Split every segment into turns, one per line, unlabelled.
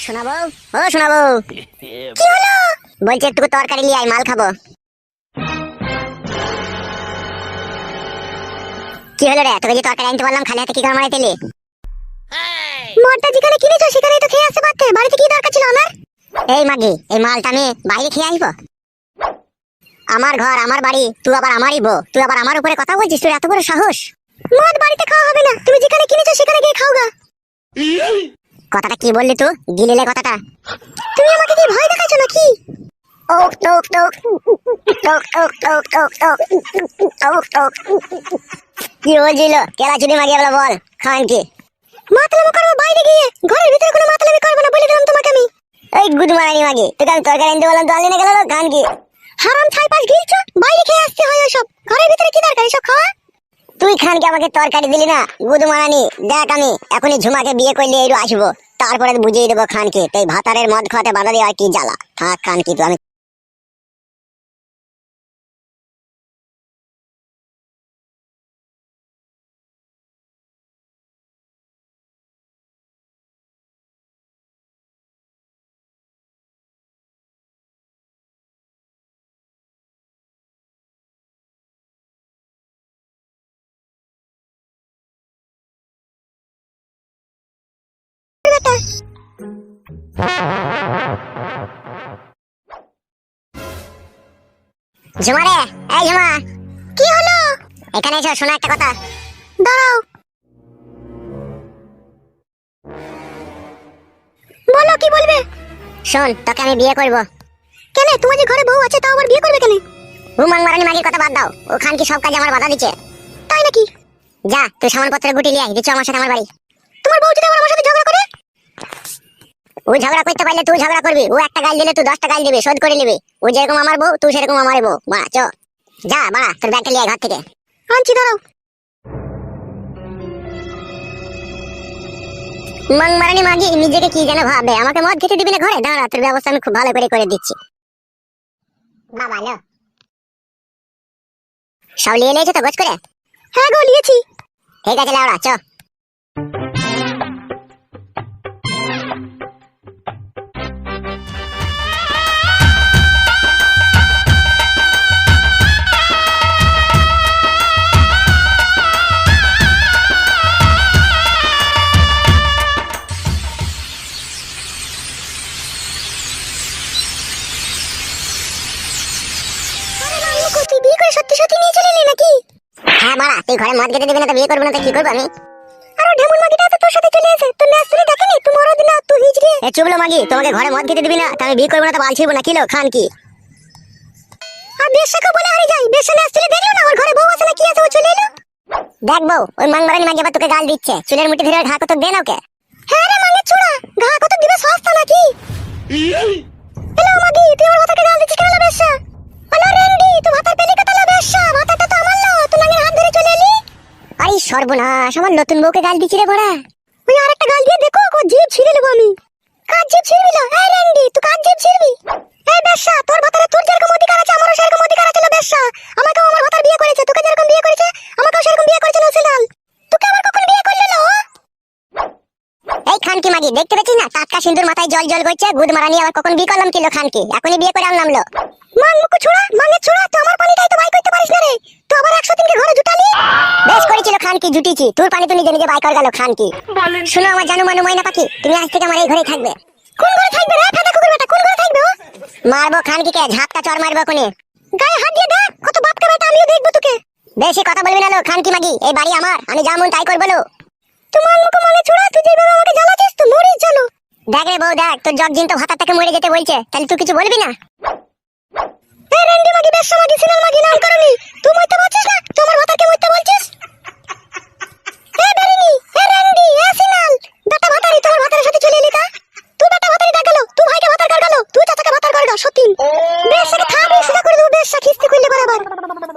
শোনাবো ও শোনাবো। কি হলো? বলছি একটু তরকারি নিয়ে আয়, মাল খাবো। কি হলো রে, তোকে যে তরকারি আনতে বললাম খালি হাতে কি করে মারাইতে এলি? মদটা যেখানে কিনেছো সেখানেই তো খেয়ে আসতে পারতে, বাড়িতে কি দরকার ছিল আমার? এই মাগি, এই মালটা আমি বাইরে খেয়ে আসবো? আমার ঘর আমার বাড়ি, তুই আবার আমারই বউ, তুই আবার আমার উপরে কথা বলছিস? তোর এত বড় সাহস? মদ বাড়িতে খাওয়া হবে না, তুমি যেখানে কিনেছো সেখানে গিয়ে খাওগা। কথাটা কি বললি তুই? গিলিলে কথাটা। তুমি আমাকে কি ভয় দেখাচ্ছ নাকি? ওক টোক টোক টোক টোক টোক টোক টোক টোক টোক। কি বলছিল? কেলা চুদি মাগিয়ে বলে বল, খান কি? মাতলামি করবো বাইরে গিয়ে, ঘরের ভিতরে কোনো মাতলামি করবো না বলে দিলাম তোমাকে আমি। এই গুড মারানি মাগি, তোকে আমি তরকারি আনতে বললাম তো আনলি না, গেল খান কি? হারাম ছাই পাশ গিলছো, বাইরে খেয়ে আসতে হয় ওসব, ঘরের ভিতরে কি দরকার এসব খাওয়া? তুই খানকে আমাকে তরকারি দিলি না, গুদু মারানি। দেখ আমি এখনই ঝুমাকে বিয়ে করলে এইরু আসবো, তারপরে বুঝিয়ে দেবো খানকে তুই ভাতারের মদ খাওয়াতে বাধা দিয়ে আর কি জ্বালা। থাক খানকি, তুই আমি ঝুমা রে, এই ঝুমা। কি হলো? এখানে এসো, শোনো একটা কথা। দাঁড়াও। বলো, কি বলবে? শোন, তোকে আমি বিয়ে করব। কেন? তোমার যে ঘরে বউ আছে তাও আবার বিয়ে করবে কেন? হুমাং মারানি মাগির কথা বাদ দাও, ও খান কি সব কাজে আমার বাধা দিচ্ছে। তাই নাকি? যা তুই সামানপত্র গুটি লিয়ে আয়, দিচ্ছ আমার সাথে আমার বাড়ি। তোমার বউ যদি আমার সাথে ঝগড়া করে? ও ঝগড়া করতে পারলে তুই ঝগড়া করবি, ও একটা গাল দিলে তুই 10টা গাল দিবি, শোধ করে নিবি। ও যেরকম আমার বউ, তুই সেরকম আমার বউ। মা চ, যা বাড়া, তোর ব্যাগটা লিয়ে আয় ঘর থেকে। আনছি, দাঁড়াও। মাংমারানি মাগি নিজেকে কি যেন ভাবে, আমাকে মদ খেতে দিবি না ঘরে? দাঁড়া, তোর ব্যবস্থা আমি খুব ভালো করে করে দিচ্ছি। বাবা লো, সব লিয়ে নিয়েছো তো গোছ করে? হ্যাঁ গো, লিয়েছি। ঠিক আছে লাউড়া, চ। তুই বিয়ে করে সত্যি সত্যি নিয়ে চলে এলি নাকি? হ্যাঁ বাড়া, তুই ঘরে মদ খেতে দিবি না তো বিয়ে করবো না তো কি করবো আমি? আরে ঢেমুন মাগিটা তো তোর সাথে চলে এসে, তোর নাচ শুনে দেখেনি? তুই মরদ না, তুই হিজড়ে। এ চুবলো মাগি, তোমাকে ঘরে মদ খেতে দিবি না তো আমি বিয়ে করবো না তো বালছিবো না, কিলো খান কি? আর বেশাকে বলে হারি যাই, বেশা নাচ চলে দেখলো না ওর ঘরে বউ আছে না কি আছে, ও চলে এলো। দেখ বউ, ওই মাংমারানি মাগি আবার তোকে গাল দিচ্ছে, চুলের মুঠি ধরে ঘা কত দে না ওকে। হ্যাঁ রে মাঙ্গের চূড়া, ঘা কত দিবে সস্তা নাকি? হ্যালো মাগি, তুই আমার ভাতাকে গাল দিচ্ছিস কেন? বেশা হ্যালো রেন্ডি, তুই ভাতার পেলি কথা লো? বেশা ভাতাটা তো আমার লো, তুই নাঙ্গের হাত ধরে চলে এলি। আরে সর্বনাশ, আমার নতুন বউকে গাল দিচ্ছি রে বড়া। ওই আরেকটা গাল দিয়ে দেখো, ও জিভ ছিঁড়ে নেবো আমি। কাজ জিভ ছিঁড়বি না? এই রেন্ডি, তুই কাজ জিভ ছিঁড়বি? এই বেশা, তোর ভাতারে তোর যেরকম অধিকার আছে আমারও সেরকম অধিকার আছে। বেশা আমাকেও আমার ভাতার বিয়ে করেছে, তোকে যেরকম বিয়ে করেছে আমাকেও সেরকম বিয়ে করেছে নসিলাল। তোকে আবার কখন বিয়ে করলে লো? এই খানকি মাগি, দেখতে পেছিস না টাটকা সিঁদুর মাথায় জল জল করছে? গুদ মারানি আবার কখন বিয়ে করলাম কিলো খানকি, এখনই বিয়ে করে আনলাম লো। মান মুকু ছোড়া, মাঙ্গের ছোড়া, তুই আমার পানিটাই তো বাই করতে পারিস না রে, তুই আবার 100 দিনকে ঘরে জুটালি। বেশ করেছিল খানকি, জুটিছি। তোর পানি তো নিজে নিজে বাই কর গেল খানকি। শুনো আমার জানু মানু ময়না পাখি, তুমি আজ থেকে আমার এই ঘরেই থাকবে। কোন ঘরে থাকবে রে ফাটা কুকুর বেটা? কোন ঘরে থাকবে ও? মারবো খানকিকে, ঝাপটা চড় মারবো কোনে। গায়ে হাত দিয়ে দেখ, কত বাপকে বেটা, আমিও দেখবো তোকে। বেশি কথা বলবি না লো খানকি মাগি, এই বাড়ি আমার, আমি যা মন তাই করবো লো। তোমার মুখ মানে ছোড়া, তুই যেভাবে আমাকে জ্বালাচ্ছিস তুই মরিস জানো। দেখ রে বউ দেখ, তোর জগজিন তো ভাতার থেকে মরে যেতে বলছে, তাহলে তুই কিছু বলবি না? এ রেন্ডি মাগি, বেশা মাগি, সিনাল মাগি, নাম করনি। তুই মরতে পারছিস না, তুই আমার ভাতারকে মরতে বলছিস? এ বেরিনি, এ রেন্ডি, এ সিনাল, বেটা ভাতারি তোমার ভাতারের সাথে চলে এলি কা? তুই বেটা ভাতারি ডাক গেল, তুই ভাইকে ভাতার কর গেল, তুই চাচাকে ভাতার কর গেল, সত্যি। বেশাকে থাবড়ে সিধা করে দেবো, বেশা খিস্তি করলে বরাবর।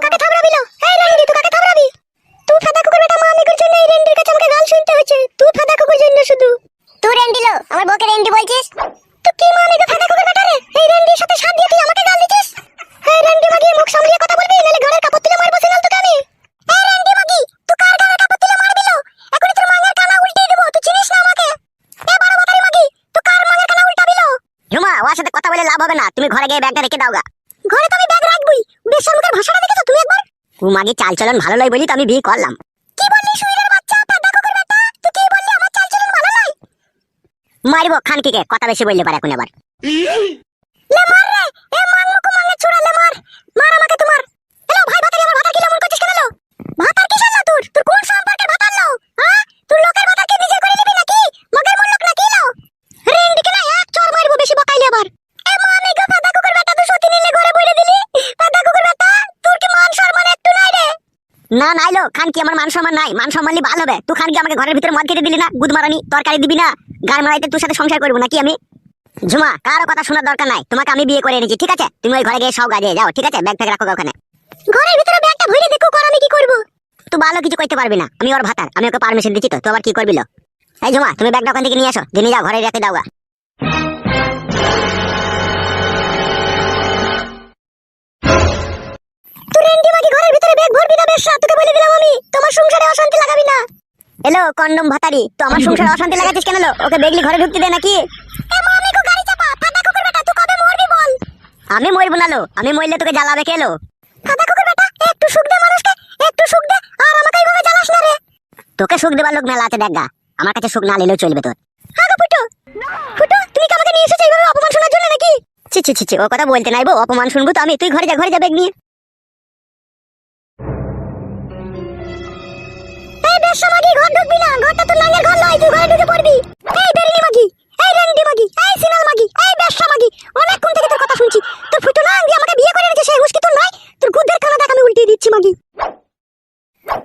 কাকে থাবড়াবি লো? এই রেন্ডি, তুই কাকে থাবড়াবি? তুই ফাদা কুকুর বেটা, মা আমি করছি না, এই রেন্ডির কাছে আমাকে গাল শুনতে হচ্ছে। তুই ফাদা কুকুর জন্য শুধু। তুই রেন্ডি লো, আমার বউকে রেন্ডি বলছিস? তুই কি মানে গো ফাদা কুকুর বেটা রে? এই রেন্ডির সাথে সাথ দিয়ে তুই আমাকে গাল দিছিস? এই রেন্ডি মাগি, মুখ সামলিয়ে কথা বলবি, নালে ঘরের ওর সাথে কথা বলে লাভ হবে না, তুমি ঘরে গিয়ে ব্যাগটা রেখে দাও গা। ঘরে তো আমি ব্যাগ রাখবই, বেশার মুখের ভাষাটা দেখেছো তুমি একবার? ও মাগি চাল চলন ভালো নয় বলি তো আমি বিয়ে করলাম। কি বললি শুইরের বাচ্চা, পেদা কুকুর বেটা, তুই কি বললি আমার চাল চলন ভালো নয়? মারবো খানকিকে, কথা বেশি বললে পারে এখন আবার। লে মার রে, এ মাংমুকু মাংনে ছুড়া লে মার, মার আমাকে তোমার। এলো ভাই ভাতারি আমার ভাতা কি এমন করছিস কেন? ভাতার কি শালা তোর? তোর কোন সম্পর্কে ভাতার লো? হ্যাঁ? তুই লোকের ভাতাকে নিজে করে নিবি নাকি? মগের মুল্লক নাকি লো? রেন্ডিকে না এক চড় মারবো বেশি বকাইলে আবার। এ মা আমি গো পেদা কুকুর বেটা, তুই সত্যি নিলে ঘরে বইরে দিলি। পেদা কুকুর বেটা, তোর কি মান সম্মান একটু নাই রে? না নাইলো খানকি, আমার মান সম্মান নাই। মান সম্মান লি ভালো হবে। তুই খানকি আমাকে ঘরের ভিতরে মদ খেতে দিলি না, গুদ মারানি, তরকারি দিবি না, গান মারাইতে তোর সাথে সংসার করবো নাকি আমি? ঝুমা কারো কথা শোনার দরকার নাই, তোমাকে আমি বিয়ে করে এনেছি ঠিক আছে? তুমি ওই ঘরে গিয়ে সব গাজে যাও ঠিক আছে? ব্যাগ ফ্যাগ রাখো ওখানে। ঘরের ভিতরে ব্যাগটা ভরে দেখো কর, আমি কি করব? তুই ভালো কিছু করতে পারবি না, আমি ওর ভাতার, আমি ওকে পারমিশন দিচ্ছি তো, তুই আবার কি করবি লো? এই ঝুমা তুমি ব্যাগটা ওখান থেকে নিয়ে আসো, দিনে যাও ঘরে রেখে দাও গা। তুই রেন্টি মাগি ঘরের ভিতরে ব্যাগ ভরবি না বেশ, তোকে বলে দিলাম আমি, তোমার সংসারে অশান্তি লাগাবি না। এলো কন্ডম ভাতারি, তো আমার সংসারে অশান্তি লাগাচ্ছিস কেন লো? ওকে বেগলি ঘরে ঢুকতে দে নাকি? এ মা আমি গো গাড়ি চাপা, ফাটা কুকুর বেটা তুই কবে মরবি বল? আমি মরবো না লো, আমি মরলে তোকে জ্বালাবে কে লো? ফাটা কুকুর বেটা একটু সুখ দে মানুষকে, একটু সুখ দে, আর আমাকে এইভাবে জ্বালাস না রে। তোকে সুখ দেবার লোক মেলা আছে দেখা, আমার কাছে সুখ না নিলেও চলবে তোর। আগো ফুটো, ফুটো তুমি কি আমাকে নিয়ে এসেছো এইভাবে অপমান শোনার জন্য নাকি? ছি ছি ছি ছি, ও কথা বলতে নাইবো, অপমান শুনবো তো আমি। তুই ঘরে যা ব্যাগ নিয়ে। এই বেশ মাগি ঘর ঢুকবি না, ঘরটা তোর নাঙ্গের ঘর নয়, তুই ঘরে ঢুকে পড়বি। এই বেরিনি মাগি, এই রেন্ডি মাগি, এই সিনাল মাগি, এই বেশা মাগি, অনেকক্ষণ থেকে তোর কথা শুনছি। তোর ফুটো না আঙ্গি আমাকে বিয়ে করে এনেছে, সেই হুঁশকি তোর নাই? তোর গুদের খানা দেখ আমি উল্টিয়ে দিচ্ছি মাগি।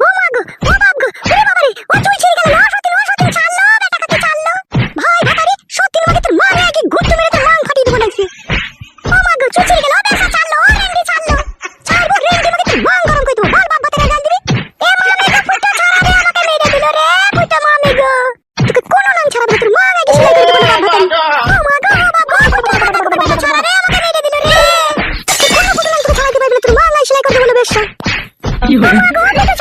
ও মা গো, ও বাপ গো, ওরে বাবা রে, ও চুল ছিঁড়ে গেল, ও সত্যি ছাড়লো, বেটা কাছে ছাড়লো। ভাই ভাতারি সত্যি মাগি তোর মা রে কি গুদ মেরে তোর মাং ফাটিয়ে দেবো নাকি? ও মা গো চুল ছিঁড়ে গেল, বেশা ছাড়লো, ও রেন্ডি ছাড়লো। ছাড়বো রেন্ডি মাগি তোর মাং গরম করে দেবো, বল বাপ ভাতারে গাল দিবি। এ মামি গো ফুটো ছাড়া রে, আমাকে মেরে দিল রে ফুটো মামি গো। তোকে কোনো নাম ছাড়া তোর মা আগে সেলাই করে দেবো বাপ ভাতারি। ও মা গো, ও বাপ গো, ফুটো ছাড়া রে, আমাকে মেরে দিল রে। তুই কোনো ফুটো নাম তোকে ছাড়াইতে পারবি না, তোর মা আগে সেলাই করে দেবো বেশা। ও মা গো, ফুটো